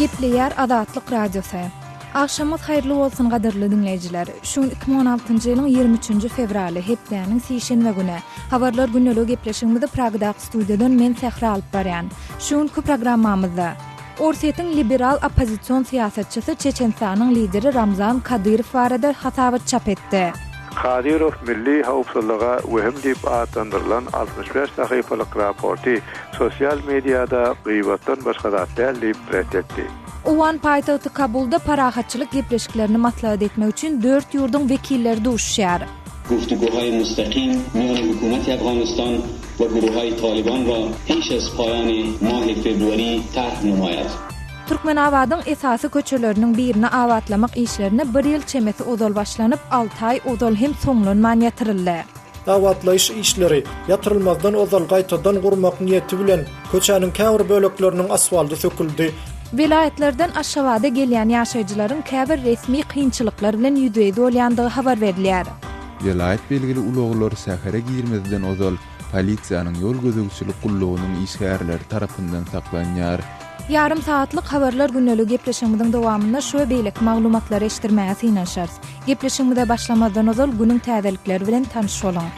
Gepleýär Azatlyk Radiosu. Akşamyz haýyrly bolsun gaderli dinleýijiler. Şu 2016-njy ýylyň 23-nji fevraly hepdeniň sişenme güni. Habarlar günlük gepleşigimizde Pragdaky studiýadan men Sehra alyp barýan. Şuňky programmamyzda Orsiýetiň liberal opozisiýon siýasatçysy Çeçenistanyň lideri Ramzan Kadyrow barada hasabat çap etdi. Kadyrow milli howpsuzlyga wehim diýip atandyrılan 65 sahypalyk raporty sosial mediada gıýbatdan başga zatlar diýip reddetdi. Uwan paýtagty Kabulda parahatçylyk gepleşiklerini maslahat etmek üçin 4 ýurdun wekilleri duşýar. گفتگوهای مستقیم میان حکومت افغانستان و گروه‌های طالبان را پیش از پایان ماه فوریه طرح نماید. Türkmen awadyň esasy köçeleriniň birini awatlamak işlerine 1 ýyl çemesi ozal başlanyp 6 aý ozal hem soňlanman ýatyryly. Awatlaýyş işleri ýatyrylmazdan ozal gaýtadan gurmak niýeti bilen köçäniň käbir bölekleriniň asfalty söküldi. Vilayetlerden aşawada gelýän ýaşaýjylaryň käbir resmi kynçylyklar bilen ýüzeye dolýandygy habar berilýär. Vilayet belgili uluglar sähäre girmezden ozal polisiýanyň ýol gözegçilik gullugynyň işgärleri tarapyndan saklanýar. Yarım saatlyk habarlar günlük gepleşigimiziň dowamynda şu beýlek maglumatlary eşitdirmäge synanşarys. Gepleşigimizde başlamadan ozal günüň täzelikleri bilen tanyş bolaň.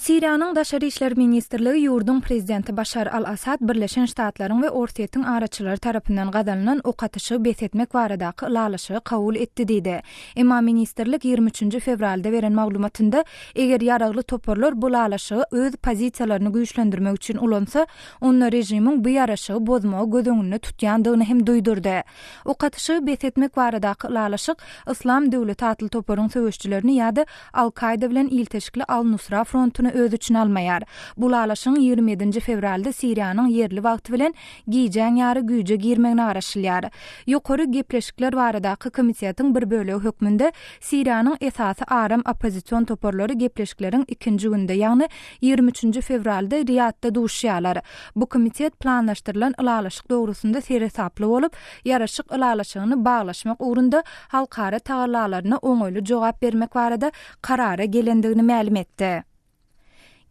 Siriýanyň Daşary işler ministrligi ýurdun prezidenti Başar al-Asad Birleşen Ştatlaryň we Orsiýetiň araçylary tarapyndan gazalanan okatyşy besetmek baradaky ulalaşy kabul etdi diýdi. Emma ministrlik 23-nji fevralda beren maglumatynda eger ýaragly toparlar bu ulalaşy öz pozisiýalaryny güýçlendirmek üçin ulansa, onda rejimiň bu ýaraşygy bozmagy gözüňünde tutýandygyny hem duýdurdy. Okatyşy besetmek baradaky ulalaşyk Islam döwleti atly toparyň söwüşçilerini ýa-da Al-Qaida bilen ilteşikli Al-Nusra frontuny öz üçin almaýar. Bu ulalaşyň 27-nji fevralda Siriýanyň yerli wagty bilen giýjäň ýary güýje girmegine garaşylýar. Ýokary gepleşikler baradaky komisiýatyň bir bölegi hökmünde Siriýanyň esasy aram opozisiýon toparlary gepleşikleriň 2-nji günde, ýagny 23-nji fevralda Riyadda duşýarlar. Bu komisiýat planlaşdyrylan ulalaşyk dogrusunda seresaply bolup, ýaraşyk ulalaşygyny baglaşmak ugrunda halkara taýarlalaryna oňoýly jogap bermek barada karara gelendigini ma'lum etdi.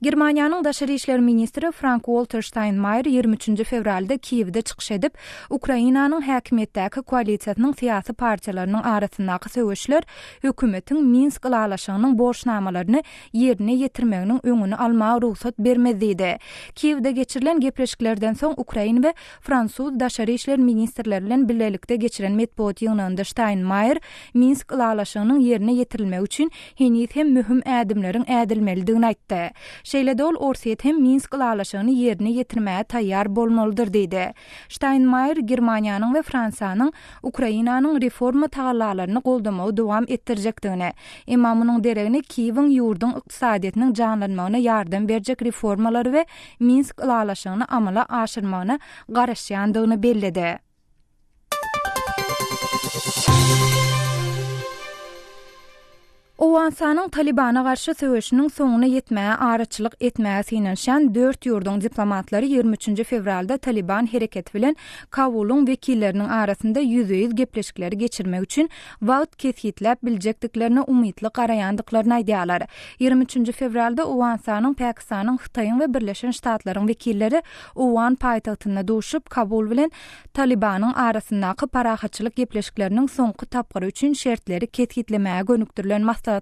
Germaniýanyň Daşary işler ministri Frank-Walter Steinmeier 23-nji fevralda Kiýewde çykyş edip, Ukrainanyň häkimetdäki koalisiýasynyň syýasy partiýalarynyň arasyndaky söwüşler hökümetiň Minsk ulalaşygynyň borçnamalaryny ýerine ýetirmeginiň öňüni almagy ruhsat bermez diýdi. Kiýewde geçirilen gepleşiklerden soň Ukraina we Fransuz Daşary işler ministrleri bilen birlelikde geçiren medeniýet ýygnynda Steinmeier Minsk ulalaşygynyň ýerine ýetirilmegi üçin henüz hem mühim ädimleriň ädilmelidigini aýtdy. Şeýle-de ol Orsiýet hem Minsk ulalaşygyny ýerine ýetirmäge taýýar bolmalydyr diýdi. Steinmeier Germaniýanyň we Fransiýanyň Ukrainanyň reforma taýýarlalaryny goldamagy dowam etdirjekdigini, emma munyň deregini Kiýewiň ýurdun ykdysadyýatynyň janlanmagyna ýardam berjek reformalary we Minsk ulalaşygyny amala aşyrmagyna garaşýandygyny belledi. Owansanyň Talibana garşy söwüşiniň soňuna ýetmäge araçylyk etmäge synanşan 4 ýurdun diplomatlary 23-nji fevralda Taliban hereketi bilen Kabulun wekilleriniň arasynda ýüzüýiz gepleşikleri geçirmek üçin wagt kesýetläp biljekdiklerine umytly garaýandyklaryny aýdýarlar. 23-nji fevralda Owansanyň Pakistanyň, Hytaýyň we Birleşen Ştatlaryň wekilleri Owan paýtagtyna duşup Kabul bilen Talibanyň arasyndaky parahatçylyk gepleşikleriniň soňky tapgyry üçin şertleri kesýetlemäge gönükdirilen maslahatlaryň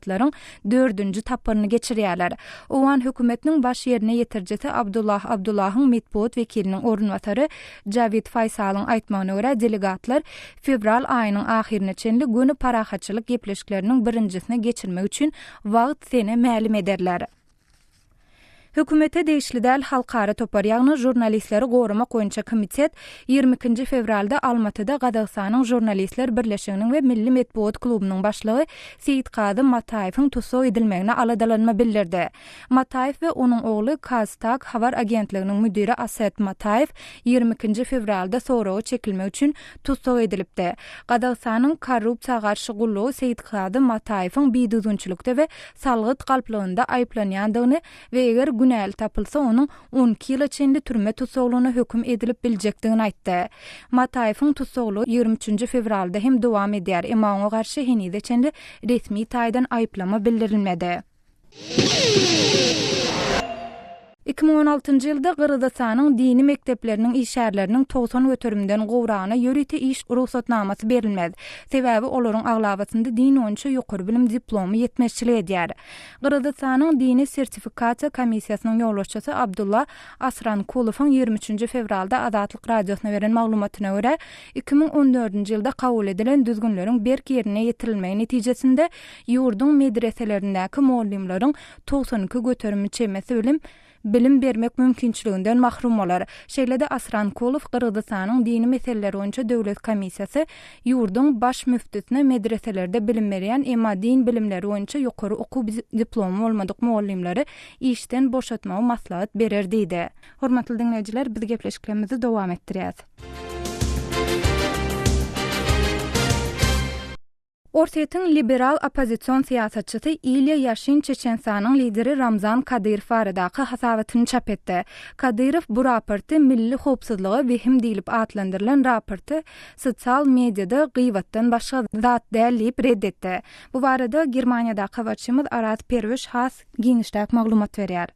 4-nji taparyny geçirýärler. Owan hökümetiniň baş ýerine ýetirjesi Abdullahyň medeniýet wekiliniň orunwatary Javid Faysalyň aýtmagyna görä delegatlar fevral aýynyň ahyrına çenli göni parahatçylyk gepleşikleriniň birinjisine geçirmek üçin wagt sene ma'lum ederler. Hökümete değişli däl halkara topar ýagny jurnalistleri gorumak boýunça komisiýet 22-nji fevralda Almatyda Gazagstanyň Jurnalistler Birleşiginiň we Milli Medeniýet klubynyň başlygy Seyitgazy Mataýewiň tutsag edilmegine aladalanma bildirdi. Mataýew we onuň ogly Kaztak habar agentliginiň müdiri Asad Mataýew 22-nji fevralda soragy çekilmek üçin tutsag edilipdi. Gazagstanyň korrupsiýaga garşy gullugy Seyitgazy Mataýewiň biýdüzünçilikde we salgyt galplygynda aýplanýandygyny we eger günäli tapylsa onuň 12 ýyla çenli türme tutsaglygyna höküm edilip biljekdigini aýtdy. Mataýewiň tutsaglygy 23-nji fevralda hem dowam edýär, emma oňa garşy henüz çenli resmi taýdan aýplama bildirilmedi. 2016-njy ýylda Gırgyzstanyň dini mekdepleriniň işärleriniň 90 götürümden gowrana ýörite iş ruhsatnamasy berilmedi. Sebäbi olaryň aglabasynda din boýunça ýokary bilim diplomy ýetmezçilik edýär. Gırgyzstanyň dini sertifikasiýa komissiýasynyň ýolbaşçysy Abdullah Asrankulowyň 23 fevralda Azatlyk radiosyna beren maglumatyna görä 2014-nji ýylda kabul edilen düzgünleriň berk ýerine ýetirilmegi netijesinde ýurdun medreselerindäki muallimleriň 92 göterimi çemesi bilim bermek mümkinçiliginden mahrum bolar. Şeýlede Asrankulow Gırgyzstanyň dini meseleleri boýunça döwlet komissiýasy ýurdun baş müftüsine medreselerde bilim berýän emma din bilimleri boýunça ýokary okuw diplomy bolmadyk muallimleri işden boşatmagy maslahat berer diýdi. Hormatly dinleýijiler, biz gepleşiklerimizi dowam etdirýäs. Ortaýyň liberal opozisiýon siýasatçysy Ilya Yashin Çeçenistanyň lideri Ramzan Kadyrow baradaky hasabatyny çap etdi. Kadyrow bu raporty milli howpsuzlygy wehim diýilip atlandyrylan raporty sosial mediada gıýbatdan başga zat däl diýip reddetdi. Bu barada Germaniýadaky habarçymyz Arat Perwiş has giňişdäk maglumat berýär.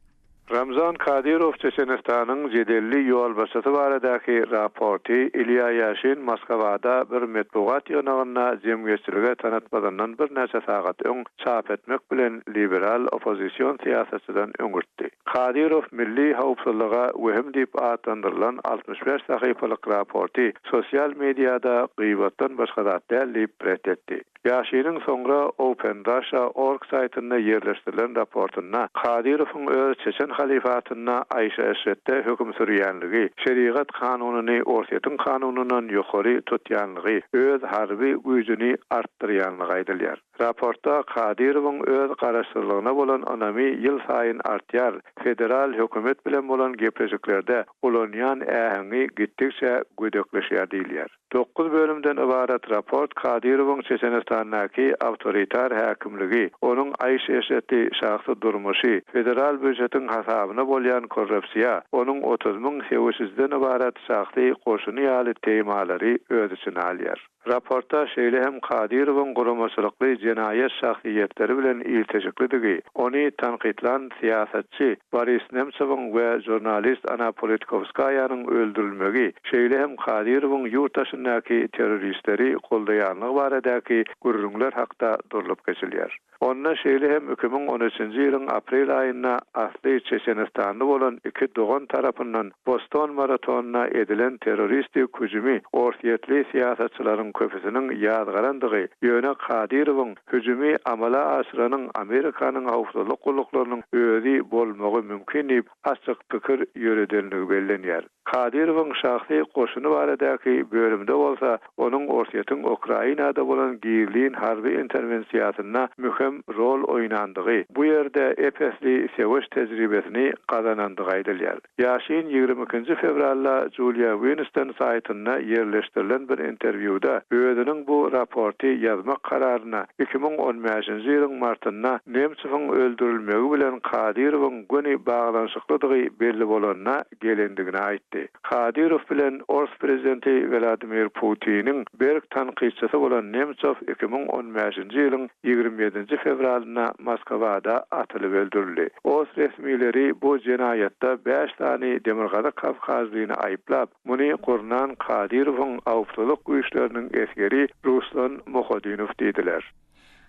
Ramzan Kadyrow Çeçenistanyň jedelli ýolbaşçysy baradaky raporty Ilya Yashin Moskwada bir metbuat ýönegiňe jemgyýetçilige tanatmadandan bir näçe sagat öň çap etmek bilen liberal opozisiýon siýasatçydan öňürtdi. Kadyrow milli howpsuzlyga wehim diýip atlandyrylan 65 sahypalyk raporty sosial mediada gıýbatdan başga zat däl diýip reddetdi. Yashin'in sonra Open Russia.org saytyna yerleştirilen raportuna Kadyrowyň öz Çeçen halifatyna Aýşa Esretde höküm sürýänligi, şeriat kanunyny ortaýyň kanunundan ýokary tutýanlygy, öz harby güýjüni artdyrýanlygy aýdylýar. Raportda Kadyrowyň öz garaşdyrlygyna bolan önemi ýyl saýyn artýar. Federal hökümet bilen bolan gepleşiklerde ulanýan ähňi gittikçe güdekleşýär diýilýär. 9 bölümden ibaret raport Kadyrowyň Çeçenistandaky awtoritar häkimligi, onuň Aýşa Esretde şahsy durmuşy, federal büdjetiň hasabyna bolýan korrupsiýa, onuň 30.000 hewşizden ibaret şahsy goşuny ýaly temalary öz içine alýar. Raportda şeýle hem Kadyrowyň guramaçylykly jenaýet şahsiýetleri bilen iltejikligi, ony tanqidlan siýasatçy Boris Nemtsowyň we jurnalist Anna Politkovskaýanyň öldürilmegi, şeýle hem Kadyrowyň ýurtdaşyndaky terroristleri goldaýanlygy baradaky gürrüňler hakda durulup geçilýär. Onda şeýle hem 2013-nji ýylyň aprel aýynda asly Çeçenistanda bolan iki dogan tarapyndan Boston maratonuna edilen terroristik hüjümi ortaýetli siýasatçylaryň köpüsiniň ýadgarandygy, ýöne Kadyrowyň hüjümi amala aşyranyň Amerikanyň howpsuzlyk gullaklarynyň özi bolmagy mümkin diýip açyk pikir ýöredenligi bellenýär. Kadyrowyň şahsy goşuny baradaky bölümde bolsa, onuň ortaýyň Ukrainada bolan giyirliğin harbi intervensiýasyna mühim rol oýnandygy, bu ýerde epesli sewiş tejribesini gazanandygy aýdylýar. Yashin 22 fevralda Julia Winston saytyna yerleşdirilen bir interwýuda özüniň bu raporty ýazmak kararyna 2015-nji ýylyň martynda Nemtsowyň öldürilmegi bilen Kadyrowyň göni baglanşyklydygy belli bolanyna gelendigini aýtdy. Kadyrow bilen Rus prezidenti Vladimir Putiniň berk tanqidçisi bolan Nemtsow 2015-nji ýylyň 27 fevralynda Moskwada atylyp öldürildi. Rus resmileri bu jenaýatda 5 tane demirgada Kavkazlygyny aýplap, muny gurnan Kadyrowyň awpsuzlyk güýçleriniň esgeri Ruslan Mohodinow diýdiler.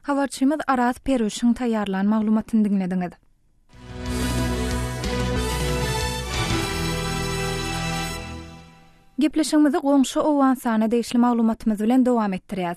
Habarçymyz Arat Perwişiň taýýarlan maglumatyny dinlediňiz. Gepleşigimizi goňşy Owgansana deýişli maglumatymyz bilen dowam etdirýäs.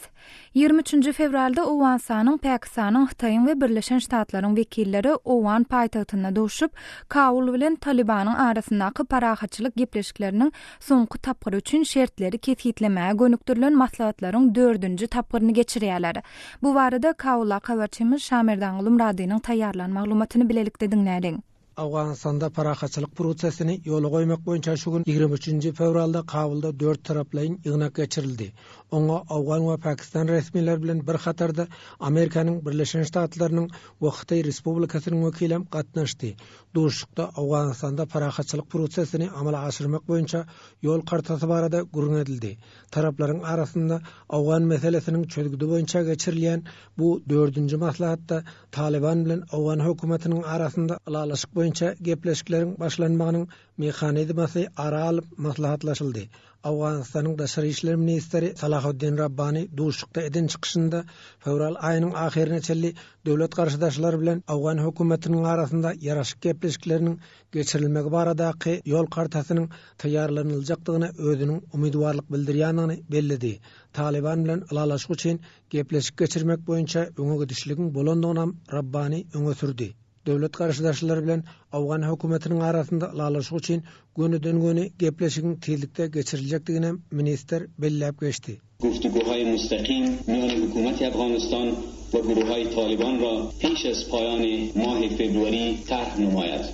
23 fevralda Owgansanyň Pakistanyň, Hytaýyň we Birleşen Ştatlaryň wekilleri Owgan paýtagtyna doşup, Kabul bilen Talibanyň arasyndaky parahatçylyk gepleşikleriniň soňky tapgyry üçin şertleri kesgitlemäge gönükdirilen maslahatlaryň 4-nji tapgyryny geçirýärler. Bu barada Kabulda habarçymyz Şamerdan Gulum radyonyň taýýarlan maglumatyny bilelikde dinlädiň. Awganistanda parahatçylyk prosesini ýola goýmak boýunça şu gün 23 fevralda Kabulda 4 taraplaryň ýygnak geçirildi. Oňa Awgan we Pakistan resmiler bilen bir hatarda Amerikanyň Birleşen Ştatlarynyň we Hytaý Respublikasynyň wekilem gatnaşdy. Duşukda Awganistanda parahatçylyk prosesini amala aşyrmak boýunça ýol kartasy barada gurrun edildi. Taraplaryň arasynda Awgan meselesiniň çözgüdi boýunça geçirilýän bu 4-nji maslahatda Taliban bilen Awgan hökümetiniň arasynda alalaşyk boyunça gepleşiklerin başlanmagynyň mexanizmasy ara alyp maslahatlaşyldy. Awganistanyň Daşary işler ministri Salahuddin Rabbani duşukda edin çykyşynda fevral aýynyň ahirine çelli döwlet garşydaşlary bilen Awgan hökümetiniň arasynda yaraşyk gepleşikleriniň geçirilmegi baradaky ýol kartasynyň taýýarlanyljakdygyna özüniň umydwarlyk bildirýändigi bellidi. Taliban bilen alalaşyk üçin gepleşik geçirmek boýunça öňe gidişligiň bolandygyna Rabbani öňe sürdi. Döwlet garşydaşlary bilen Awgan hökümetiniň arasynda alalaşyk üçin gönüden-göne gepleşigiň tezlikde geçiriljekdigine minister belläp geçdi. گفتگوهای مستقیم میان حکومت افغانستان و گروه‌های طالبان را پیش از پایان ماه فوریه طرح نماید.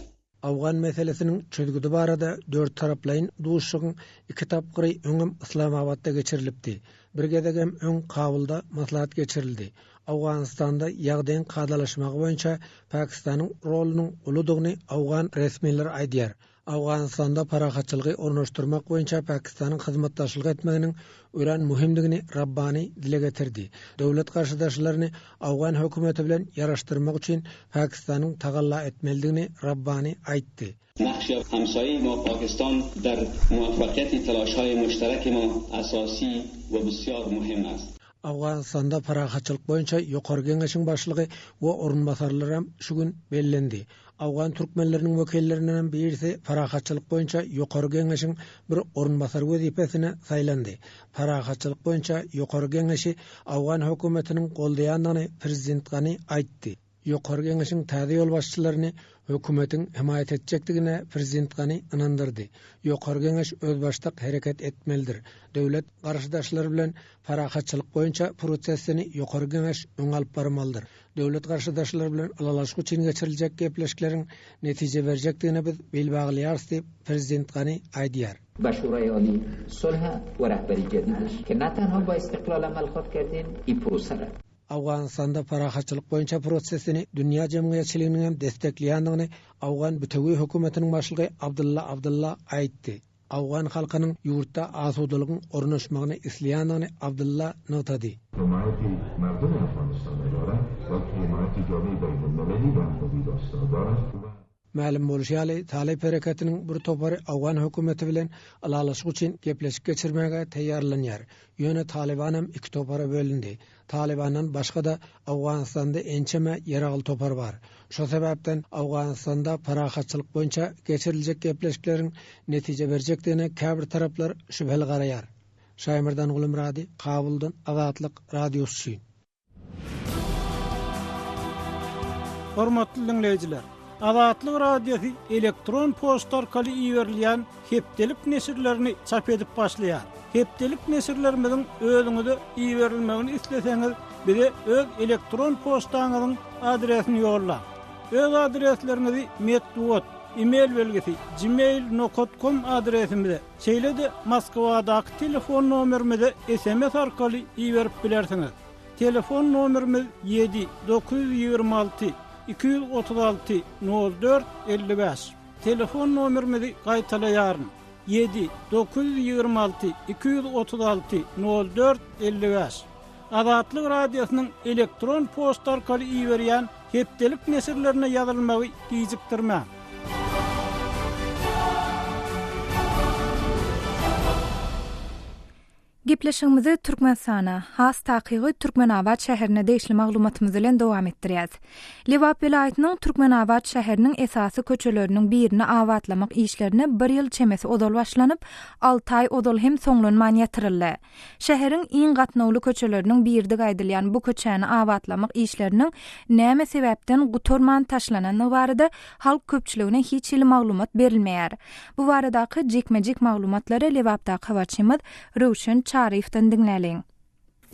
Awgan meselesiniň çözgüdi barada dört taraplayın duşugyň iki tapgyry öňüm Islamabadda geçirilipdi. Bir gezegem öň Kabulda maslahat geçirildi. Awganistanda ýagdaýyň kadalaşmagy boýunça Pakistanyň rolunyň uludygyny Awgan resmiler aýdýar. Awganistanda parahatçylygy ornaşdyrmak boýunça Pakistanyň hyzmatdaşlyk etmeginiň ören muhimdigini Rabbani dile getirdi. Döwlet garşydaşlaryny Awgan hökümeti bilen ýaraşdyrmak üçin Pakistanyň tagalla etmelidigini Rabbani aýtdy. نقش همسایه ما پاکستان در موفقیت تلاش‌های مشترک ما اساسی و بسیار مهم است. Awganistanda parahatçylyk boýunça ýokary geňeşiň başlygy we orunbasarlary şu gün bellendi. Awgan türkmenleriniň wekillerinden birisi parahatçylyk boýunça ýokary geňeşiň bir orunbasar wezipesine saýlandy. Parahatçylyk boýunça ýokary geňeşi Awgan hökümetiniň goldaýandygyny prezident Gany aýtdy. Ýokary geňeşiň täze ýol başçylaryny hökümetin himayet etjekdigine prezident Gany inandyrdy. Ýokary geňeş özbaşlyk hereket etmelidir. Döwlet garşydaşlary bilen parahatçylyk boýunça prosesini ýokary geňeş öň alyp barmalydyr. Döwlet garşydaşlary bilen alalaşyk üçin geçiriljek gepleşikleriň netije berjekdigine biz belbaglaýarys diýip prezident Gany aýdýar. و شورای عالی صلح و رهبری جدیدش که نه تنها با استقلال عمل خود کردین این پروسه را Awganistanda parahatçylyk boýunça prosesini dünýä jemgyýetçiliginiň hem destekleýändigini Awgan bütewi hökümetiniň başlygy Abdulla aýtdy. Awgan halkynyň ýurtda asudalygyň ornaşmagyny isleýändigini Abdulla notady. حمایتی مردم افغانستان دارد و حمایتی جامعه بین‌المللی و همکاری دارد. Ma'lum bolýaly Talib hareketiniň bir topary Awgan hökümeti bilen alalaşyk üçin gepleşik geçirmäge taýýarlanýar. Ýöne Taliban hem iki topara bölündi. Talibandan başga da Awganistanda ençeme ýeragyl topar bar. Şo sebäpden Awganistanda parahatçylyk boýunça geçiriljek gepleşikleriň netije berjekdigine käbir taraplar şüpheli garaýar. Şaýmyrdan Gulumrady, Kabuldan Azatlyk radiosu. Hormatly dinleýijiler, Azatlyk radiosu elektron posta orkaly iýerilýän hepdelik nesirlerini çap edip başlaýar. Hepdelik nesirlerimiziň özüňize iýerilmegini isleseňiz, bize öz elektron postaňyzyň adresini ýolla. Öz adreslerinizi metduat, e-mail belgisi gmail.com adresimize, şeýle-de Moskwadaky telefon nomerimize SMS arkaly iýerip bilersiňiz. Telefon nomerimiz 7-926 236 04 55. Telefon nomerimizi gaýtalaýaryn. 7-926 236 04 55. Azatlyk radiosynyň elektron posta arkaly iýerýän hepdelik nesirlerine ýazylmagy gijikdirmä. Gepleşigimizi Türkmenistana, has takygy Türkmenabad şäherine deýişli maglumatymyz bilen dowam etdirýäs. Lewap vilayatynyň Türkmenabad şäheriniň esasy köçeleriniň birini awatlamak işlerini 1 ýyl çemesi odol başlanyp, 6 aý odol hem soňlanman ýatyryly. Şäheriň iň gatnawly köçeleriniň birinde gaýdylýan bu köçäni awatlamak işleriniň näme sebäpden gutorman taşlanany barada halk köpçüligine hiç ýyl maglumat berilmeýär. Bu baradaky jekmejek maglumatlary Lewapdaky habarçymyz Röwşen Şarifden dinläliň.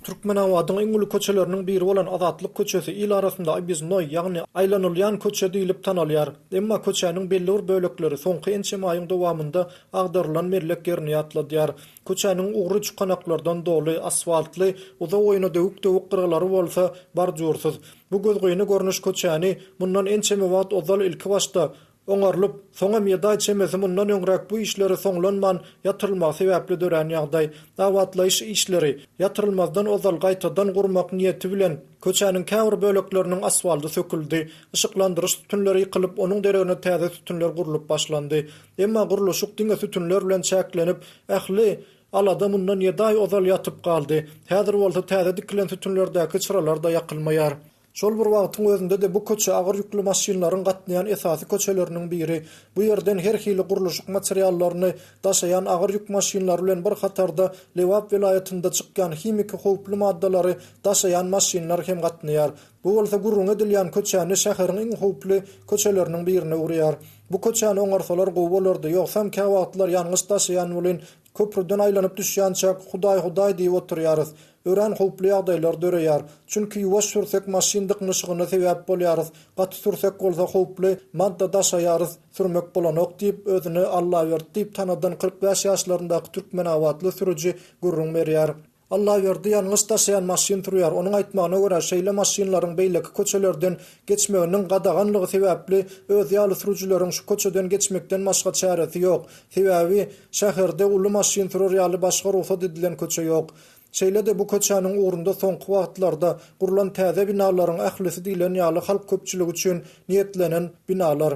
Türkmenawadyň iň uly köçeleriniň biri bolan Azatlyk köçesi il arasynda Biznoy, ýagny aýlanylýan köçe diýilip tanalýar. Emma köçäniň belli bir bölekleri soňky ençe aýyň dowamında agdarylan merlek ýerine ýatladýar. Köçäniň ugry çykanaklardan doly, asfaltly, uza oýuna döwük gyrglary bolsa bar jursyz. Bu gözgoýuny görnüş köçäni mundan ençe wagt ozal ilki başda Oňarlyp, soňa meýda çemesi mundan öňrek bu işleri soňlanman ýatyrylmak sebäpli dören ýagdaý, dawatlaýyş işleri ýatyrylmazdan ozal gaýtadan gurmak niýeti bilen köçäniň käbir bölekleriniň asfalty söküldi, ışıklandyrış tütünleri ýykylyp, onuň deregine täze tütünler gurulyp başlandy. Emma guruluşyk diňe tütünler bilen çäklenip, ähli alada mundan ýedaý ozal ýatyp galdy. Häzir bolsa täze dikilen tütünlerdäki çıralar da ýakylmaýar. Şol bir wagtyň özünde de bu köçe agyr ýüklü maşinlaryň gatnaýan esasy köçeleriniň biri. Bu ýerden her hili guruluşyk materiallaryny daşayan agyr ýük maşinlary bilen bir hatarda Lewap vilayetinde çykkan himiki howply maddalary daşayan maşinlar hem gatnaýar. Bu bolsa gurrun edilýän köçäni şäheriň iň howply köçeleriniň birine urýar. Bu köçäni oňarsalar gowy bolardy, ýoksam käwatlar ýalňyş daşayan bilen köprüden aýlanyp düşýänçä Hudaý diýip oturýarys. Ören howply ýagdaýlar döreýär. Çünki ýuwaş sürsek maşin dyknyşygyna sebäp bolýarys. Gaty sürsek bolsa howply madda daşaýarys, sürmek bolanok diýip özüni Allah berdi diýip tanadan 45 ýaşlaryndaky türkmen awatly sürüji gurrun berýär. Allah berdi ýalňyş daşayan maşin turýar. Onuň aýtmagyna görä şeýle maşinlaryň beýleki köçelerden geçmeginiň gadaganlygy sebäpli öz ýaly sürüjileriň şu köçeden geçmekden başga çäresi ýok. Sebäbi şäherde uly maşin turýar ýaly başga ruhsat edilen köçe ýok. Şeýle de bu köçäniň uğrunda soňky wagtlarda gurulan täze binalaryň ählisi diýilen ýaly halk köpçüligi üçin niýetlenen binalar.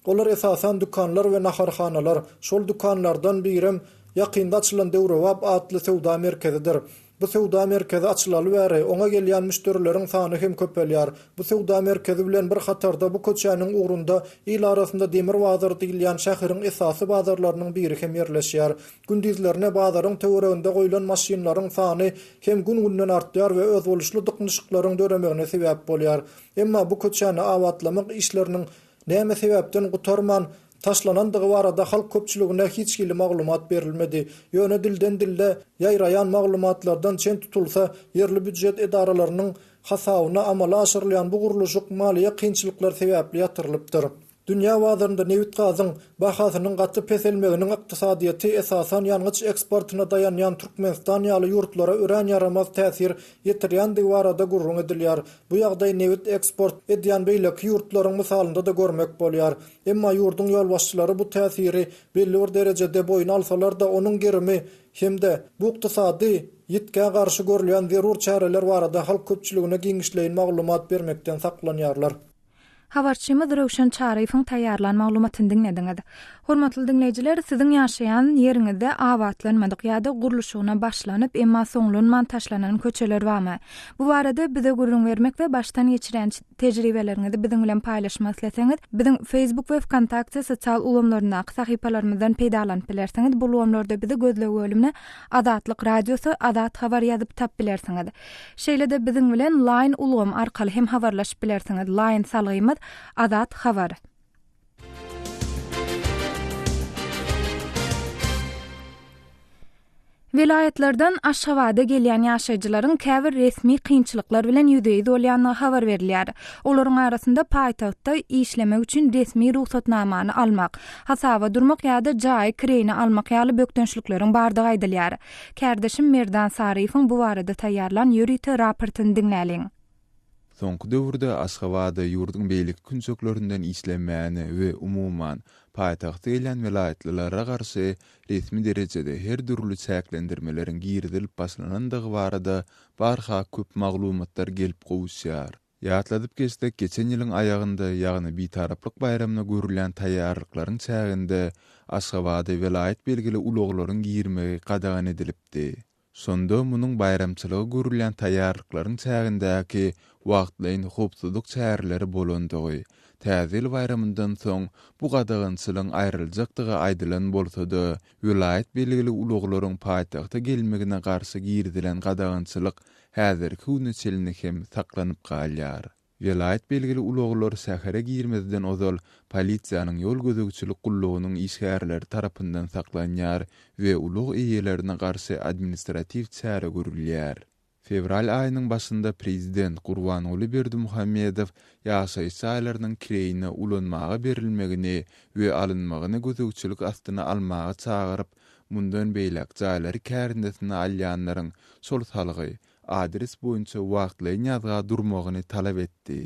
Olar esasan dukanlar we naharhanalar. Şol dukanlardan birim ýakynda açylan Döwrewap adly sowda merkezidir. Bu sowda merkezi açylaly bäri oňa gelýän müşterileriň sany hem köpelýär. Bu sowda merkezi bilen bir hatarda bu köçäniň uğrunda il arasynda Demir Bazar diýilýän şäheriň esasy bazarlarynyň biri hem ýerleşýär. Gündizlerine bazaryň töwereginde goýulan maşinlaryň sany hem gün-günden artýar we öz boluşly dyknyşyklaryň döremegine sebäp bolýar. Emma bu köçäni awatlamak işleriniň näme sebäpden gutarman taşlanandygy barada halk köpçüligine hiç gili maglumat berilmedi. Ýöne dilden dille ýaýrayan maglumatlardan çen tutulsa, yerli büdjet edaralarynyň hasabyna amala aşyrylýan bu guruluşyk maliýe kynçylyklar sebäpli ýatyrylypdyr. Dünýä bazarynda newit gazyň bahasynyň gaty peselmeginiň ykdysadyýaty esasan ýalňyç eksportyna dayanýan Türkmenistan ýaly ýurtlara ören yaramaz täsir ýetirýändiги barada gurrun edilýär. Bu ýagdaý newit eksport edýän beýleki ýurtlaryň misalynda da görmek bolýar. Emma ýurdun ýolbaşçylary bu täsiri belli bir derejede boyun alsalar da onuň gerimi hemde bu ykdysady ýetkä garşy görülen zerur çäreler barada halk köpçüligine giňişleýin maglumat bermekden saklanýarlar. Habarçymyz Röwşen Çaryýewiň taýýarlan maglumatyny dinlediňiz. Hormatly dinleýijiler, siziň ýaşaýan ýeriňizde awatlanmadyk ýa-da guruluşyna başlanyp emma soňlanman taşlanan köçeler barmy? Bu barada bize gurrun bermek we baştan geçiren tejribeleriňizi biziň bilen paýlaşmak isleseňiz, biziň Facebook we Kontakty sosial ulamlaryndaky sahypalarymyzdan peýdalanyp bilersiňiz. Bu ulamlarda bizi gözlegi bölümine Adatlyk Radiosu, Adat habar ýazyp tap bilersiňiz. Şeýle de biziň bilen line ulam arkaly hem habarlaşyp bilersiňiz. Line salgymyz Adat habar. Vilayetlerden Aşgabatda gelýän ýaşaýjylaryň käbir resmi kynçylyklar bilen ýüzeye dolýanyny habar berilýär. Olaryň arasynda paýtagtda işlemek üçin resmi ruhsatnamany almak, hasaba durmak ýa-da jaý kireni almak ýaly bökdönçlikleriň bardygy aýdylýar. Kärdeşim Merdan Saryýewiň bu barada taýýarlan ýörüýte raportyny dinläliň. Soňky döwürde Aşgabatda ýurdun beýlik künçöklerinden işlenmäni we umuman paýtagtda gelen vilayetlerlere garşy resmi derejede her türlü çäklendirmeleriň girdilip başlanandygy barada barha köp maglumatlar gelip gowuşýar. Ýatladyp geçsek, geçen ýylyň aýagynda, ýagny bir taraplyk bayramyna görülen taýýarlyklaryň çäginde Aşgabatda vilayet belgili uluglaryň girmegi gadagan edilipdi. Sonda munyň bayramçylygy görülen taýýarlyklaryň çägindäki wagtlaryň howpsuzlyk çäreleri bolandygy, täze bayramyndan soň bu gadagançylygyň aýryljakdygy aýdylan bolsa-da, vilayet belgili uluglaryň paýtagta gelmegine garşy girdilen gadagançylyk häzirki günçelini hem saklanyp galýar. Vilayet belgili uluglar sähäre girmezden ozal polisiýanyň ýol gözegçilik gullugynyň işgärleri tarapyndan saklanýar we ulug eýelerine garşy administrativ çäre görülýär. Fevral aýynyň başynda prezident Gurbanuly Berdimuhammedow ýaşaýyş saýlarynyň kireyine ulanmagy berilmegini we alynmagyny gözegçilik astyna almagy çagyryp, mundan beýlek jaýlary kärindesine alýanlaryň sol salygy adres boýunça wagtlaryň ýazga durmagyny talap etdi.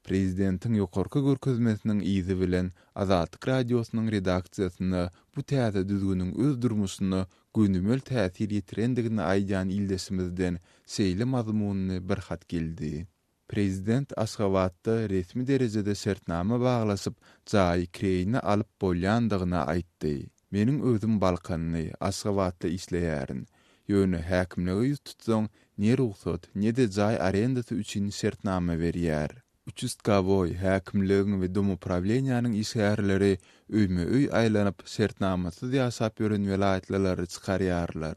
Prezidentin ýokarky görkezmesiniň izi bilen Azatlyk radiosynyň redaksiýasyna bu täze düzgünüň öz durmuşyny gündümel täsir ýetirendigini aýdan ildesimizden seýle mazmunyny bir hat geldi. Prezident Aşgabatda resmi derejede sertnama baglasyp jaý Ukraina alyp bolýandygyna aýtdy. Meniň özüm Balkanyny Aşgabatda işleýärin. Ýöne häkimligi tutsaň, ne ruhsat, ne de jaý arendasy üçin sertnama berýär. Uchistkaboy häkimligiň we dom upravleniýanyň işgärleri öýme-öý aýlanyp sertnamasyz ýaşap ýören welaýatlary çykarýarlar.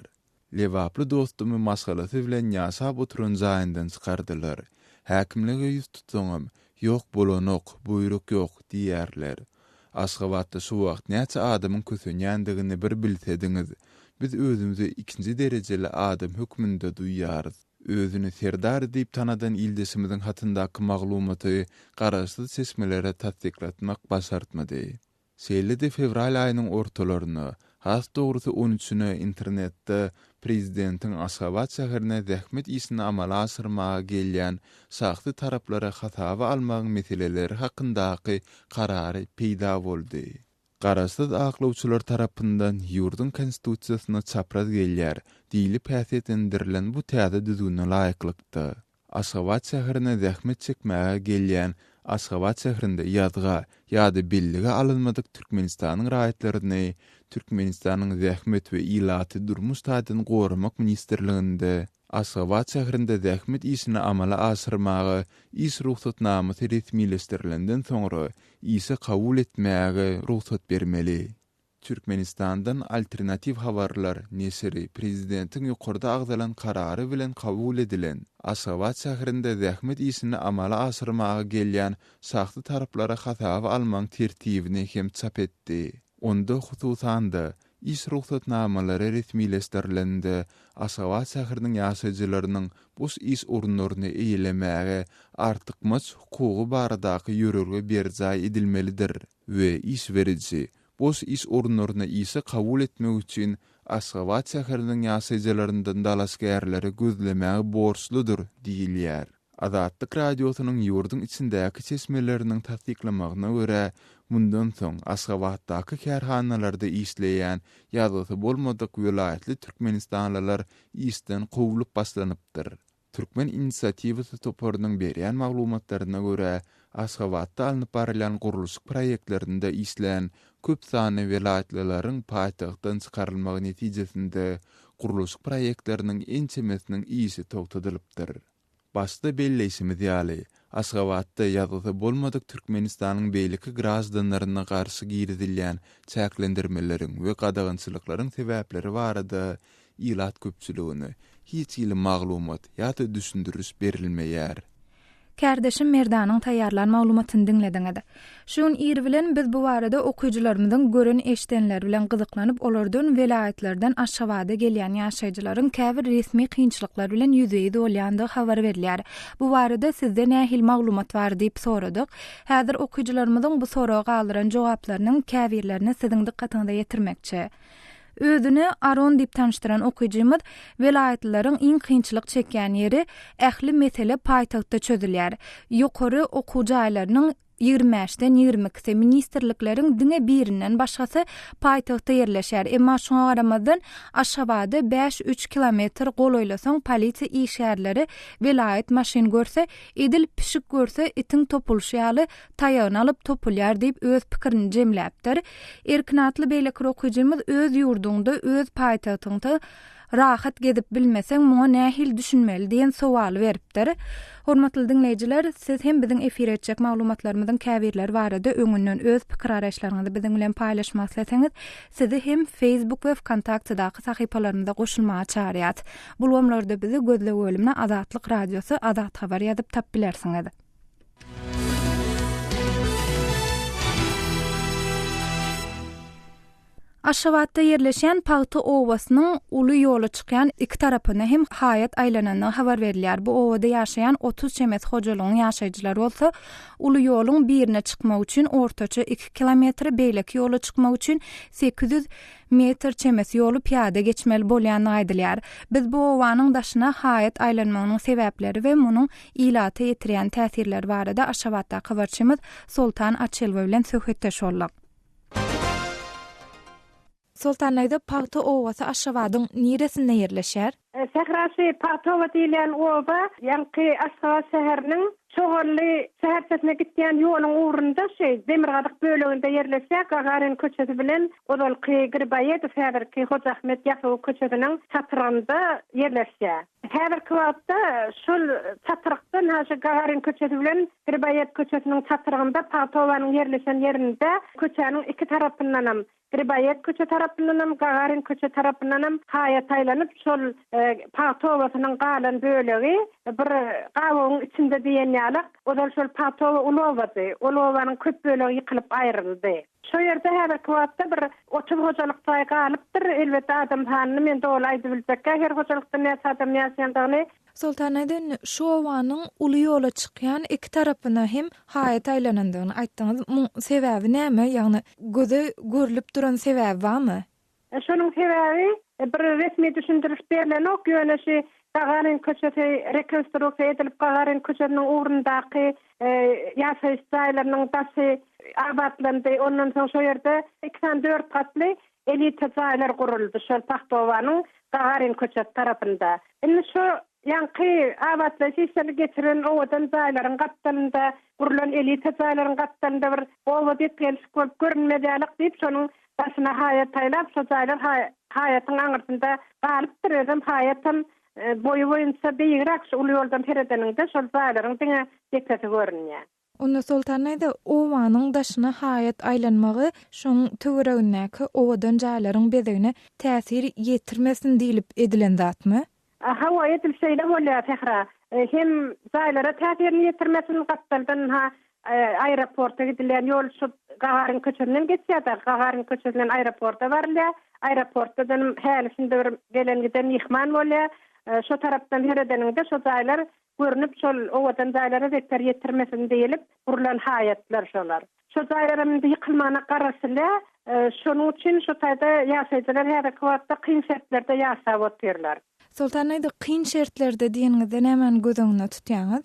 Lewaply dostum masalasy bilen ýaşap oturan jaýyndan çykardylar. Häkimligi ýüz tutsaňam, ýok bolanok, buyruk ýok diýerler. Aşgabatda şu wagt näçe adamyň kösenýändigini bir bilsediňiz, biz özümizi ikinji derejeli adam hökmünde duýýarys. Özüni serdar diýip tanadan ildesimiziň hatyndaky maglumaty garaşsyz seçmelere tasdiklatmak başartmady. 7 fevral aýynyň ortalaryna, has dogrusu 13-üne internetde prezidentin Aşgabat şäherine zähmet isini amala asyrmaga gelýän saxty taraplara hatawa almagyň meseleleri hakyndaky karary peýda boldy. Garaşsyz aklawçylar tarapyndan ýurdun konstitusiýasyna çapraz gelýär, diýilip häsiýetlendirilen bu täze düzgüne laýyklykda. Aşgabat şäherine zähmet çekmäge gelýän Aşgabat şäherinde ýazga ýa-da bellige alınmadyk Türkmenistanyň raýatlaryny Türkmenistanyň zähmet we ilaty durmuş taýdan goramak ministerliginde Aşgabat şäherinde zähmet işini amala asyrmagy iş ruhsatnamasy resmileşdirilenden soňra işi kabul etmäge ruhsat bermeli. Türkmenistandan alternativ habarlar nesiri prezidentin ýokarda agdalan karary bilen kabul edilen Aşgabat şäherinde zähmet işini amala asyrmaga gelýän saxty taraplara hatawa almaň tertibini hem çap etdi. Onda hususan da iş ruhsatnamalary resmileşdirilende Aşgabat şäheriniň ýaşaýjylarynyň bu iş orunlaryny eýlemäge artykmaz hukugy baradaky ýörelge berjaý edilmelidir we iş beriji boş iş orunlaryna işi kabul etmek üçin Aşgabat şäheriniň ýaşaýjylaryndan dalaşgärleri gözlemäge borçludur diýilýär. Azatlyk radiosynyň ýurdun içindäki seçmeleriniň tasdiklamagyna görä, mundan soň Aşgabatdaky kärhanalarda işleýän ýazgysy bolmadyk welaýatly türkmenistanlylar işden gowulyp başlanypdyr. Türkmen inisiatiwasy toparynyň berýän maglumatlaryna görä, Aşgabatda alınıp barılan guruluş proyektlerinde işleyen köp sany welaýatlylaryň paýtagtdan çykarylmagy netijesinde guruluş proyektleriniň ençemesiniň işi togtadylypdyr. Başda belleýsimiz ýaly, Aşgabatda ýazgysy bolmadyk Türkmenistanyň beýleki grazdanlaryna garşy girizilýän çäklendirmeleriň we gadagynçylyklaryň sebäpleri barada ilat köpçüligini hiç ýyly maglumat ýa-da düşündürüş berilmeýär. Kärdeşim Merdanyň taýýarlan maglumatyny diňlediňiz. Şuň ýeri bilen biz bu barada okuýjylarymyzyň gören eşdenler bilen gyzyklanyp olardan welaýatlardan Aşgabatda gelýän ýaşaýjylaryň käbir resmi kynçylyklar bilen ýüzeye dolýandygy habar berilýär. Bu barada sizde nähil maglumat bar diýip soradyk. Häzir okuýjylarymyzyň bu soraga galyran jogaplarynyň käbirlerini siziň dikkatiňize ýetirmekçi. Özüni Aron diýip tanıştyran okuýjymyz welaýatlaryň iň kynçylyk çekýän ýeri ähli mesele paýtagtda çözülýär. Ýokary okuw jaýlarynyň 25-den 22 ministerlikleriň diňe birinden başgasy paýtagtda ýerleşýär. Emma şoňa garamazdan Aşgabatda 5-3 kilometr goloýlasaň polisiýa işgärleri welaýat maşyn görse, edil pişik görse itiň topulşýaly taýagyny alyp topulýar diýip öz pikirini jemläpdir. Erkinatly beýleki okuýjymyz öz ýurdunda, öz paýtagtyňda rahat gezip bilmeseň muňa nähil düşünmeli diýen sowal beripdir. Hormatly dinleýijiler, siz hem biziň efire etjek maglumatlarymyzyň käbirleri barada öňünden öz pikir araşlaryňyzy biziň bilen paýlaşmak isteseňiz, sizi hem Facebook we Kontaktdaky sahypalarymyza goşulmaga çağırýar. Bu wagtlarda bizi gözle bölümine Azatlyk radiosy Azat habar ýazyp tap bilersiňiz. Aşgabatda yerleşen Pagty owasynyň uly ýoly çykýan iki tarapyna hem hayat aýlananyny habar berilýär. Bu owada ýaşaýan 30 çemet hojalygyň ýaşaýjylary bolsa, uly ýoluň birine çykmak üçin ortaça 2 kilometr beýleki ýola çykmak üçin 800 metr çemet ýolu piýada geçmeli bolýany aýdylýar. Biz bu owanyň daşyna hayat aýlanmagynyň sebäpleri we munyň ilaty ýetirýän täsirleri barada Aşgabatda habarçymyz Sultan Açelwa bilen söhbetdeş boldyk. Sultanayda Pagty owasy Aşgabatyň niresinde yerleşär? Sehrasy Pagty owa diýilen owa, ýanky Aşgabat şäheriniň şoğully şäherçesine gitýän ýoluň ugrunda Demirgadyk böleginde yerleşär. Gagarin köçesi bilen Odalky Grybaýew häzirki Hoca Ahmet Ýasow köçesiniň çatyrynda yerleşär. Häzirki wagtda şol çatyrykdan haşy Gagarin köçesi bilen Grybaýew köçesiniň çatyrynda Pagty owanyň yerleşen ýerinde köçäniň iki tarapyndan Grybaýew köçe tarapyndan Gagarin köçe tarapyndan haýat aýlanyp şol Pagty owasynyň galan bölegi bir gawagyň içinde diýen ýalyk, odal şol Pagty owa ulawady. Ulawanyň köp bölegi ýykylyp aýryldy. Şo ýerde häzirki wagtda bir 30 hojalyk taý galypdyr. Elbetde adam hanyny men dol aýdyp bilsekkä her hojalykda näçe adam ýaşaýandygyny. Sultanaydan şu owanyň uly ýola çykýan iki tarapyna hem haýat aýlanandygyny aýtdyňyz. Bu sebäbi näme? Ýagny göze görülip duran sebäbi barmy? Şonuň sebäbi bir resmi düşündiriş berilen ok ýöneşi Gagarin köçesi rekonstruksiýa edilip Gagarin köçesiniň ugrundaky ýaşaýyş jaýlarynyň daşy abatlandy. Ondan soň şo ýerde 84 katly elita jaýlar guruldy şol Pagty owanyň Gagarin köçesi tarapynda. Indi şo ýanky abatlaşyşy geçiren owadan jaýlaryň gatlarynda gurulan elita jaýlaryň gatlarynda bir owa betgelişik bolup görünmedýärlik diýip şonuň daşyna haýat aýlap şo jaýlar haýatyň aňyrsynda galypdyr. Hem haýatym boyu boyunca beýirak uly ýoldan heredeninde şol jaýlaryň diňe ýetkesi görünýär. Onda Sultanayda owanyň daşyna haýat aýlanmagy şoň töweregindäki owadan jaýlaryň bezegine täsir ýetirmesin diýilip edilen zatmy? Hawa edilseýle bolýar tehra. Hem jaýlara täsir ýetirmesin gatlardan aeroporta gidilen ýol şu Gagarin köçesinden geçýär. Gagarin köçesinden aeroporta barylýar. Aeroportdan hälisinde bir gelen giden ýyhman bolýar. Şo tarapdan heredeninde şo jaýlar görünüp şol owadan jaýlara ýeter ýetirmesin diýilip gurulan haýatlar şolar. Şo jaýlaryň ýykylmagyna garaşyla şonuň üçin şo taýda ýaşaýjylar her wagtda kyn şertlerde ýaşap oturýarlar. Sultanayda kyn şertlerde diýeniňizde näme gözüňizde tutýaňyz?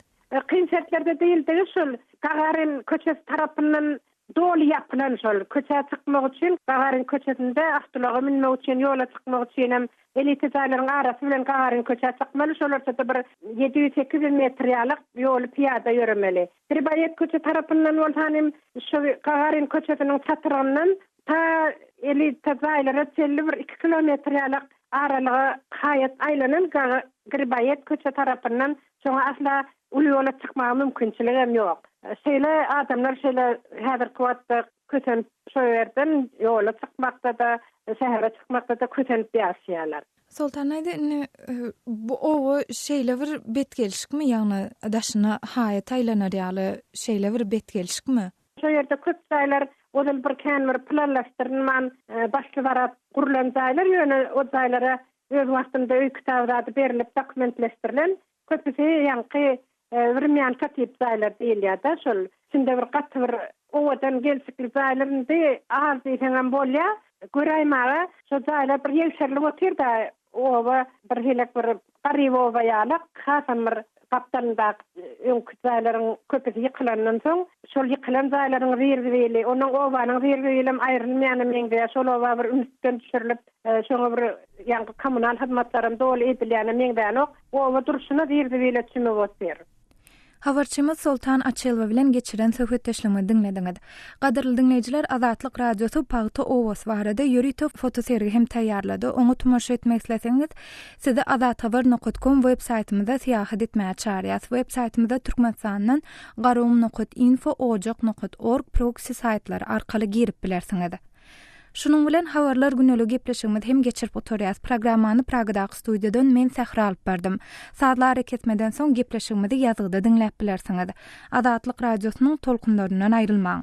Kyn şertlerde diýildi şol Gagarin köçesi tarapyndan dol ýapylan şol köçe çykmak üçin Gagarin köçesinde awtolaga minmek üçin ýola çykmak üçin hem elita jaýlaryň arasy bilen Gagarin köçesi çykmaly. Şolarça bir 700-800 metr ýalyk ýol piýada ýörmeli. Grybaýew köçe tarapyndan bolsanym şu Gagarin köçesiniň çatyryndan ta elita jaýlara çelli bir 2 kilometr ýalyk aralyga haýat aýlanan Grybaýew köçe tarapyndan şoňa asla uly ýola çykmagy mümkinçiligi hem ýok. Şeýle adamlar şeýle häzirki wagtda köten şo ýerden ýola çykmakda da şäherge çykmakda da kötenip ýaşaýarlar. Sultanayda bu owa şeýle bir betgelişikmi? Ýagny daşyna haýat aýlanar ýaly şeýle bir betgelişikmi? Şo ýerde köp jaýlar odal bir känmer planlaşdyrylman başly barat gurulan jaýlar ýöne o jaýlara öz wagtynda öý kitabrady berilip dokumentleşdirilen köpüsi ýanky Birmiyan katip jaýlar diýilýär. Şol şunda bir gatty bir owadan gelsikli jaýlarynda az diýsen bolýar. Göräýmäge şo jaýlar bir ýeşerli oturda owa bir helek bir garyb owa ýalyk hasam bir gapdanda öňkü jaýlaryň köpüsi ýykylandan soň şol ýykylan jaýlaryň ýerleri onuň owanyň ýerleri aýrylmaýan meňde şol owa bir ümitden düşürilip şoňa bir ýangy kommunal hyzmatlaryň dol edilýän meňde owa duruşyna ýerleri çymy bolýar. Habarçymyz Sultan Açelwa bilen geçiren söhbetdeşligini dinlediňiz. Gaderly dinleýijiler, Azatlyk radiosu Pagty owasy barada ýöriýär fotosergi hem taýýarlady. Oňa tamaşa etmek isleseňiz, sizi azathabar.com web saýtymyzda syýahat etmäge çağırýar. Web saýtymyzda türkmensanyň garum.info.ojak.org proxy saýtlary arkaly girip bilersiňiz. Şunun bilen habarlar güneligi gepleşigimiz hem geçirip oturýas. Programmany Pragadaky studiýadan men Sehra alyp berdim. Saatlar ketmeden soň gepleşigimizi ýazgyda dinläp bilersiňiz. Azatlyk radiosynyň tolkunlaryndan aýrylmaň.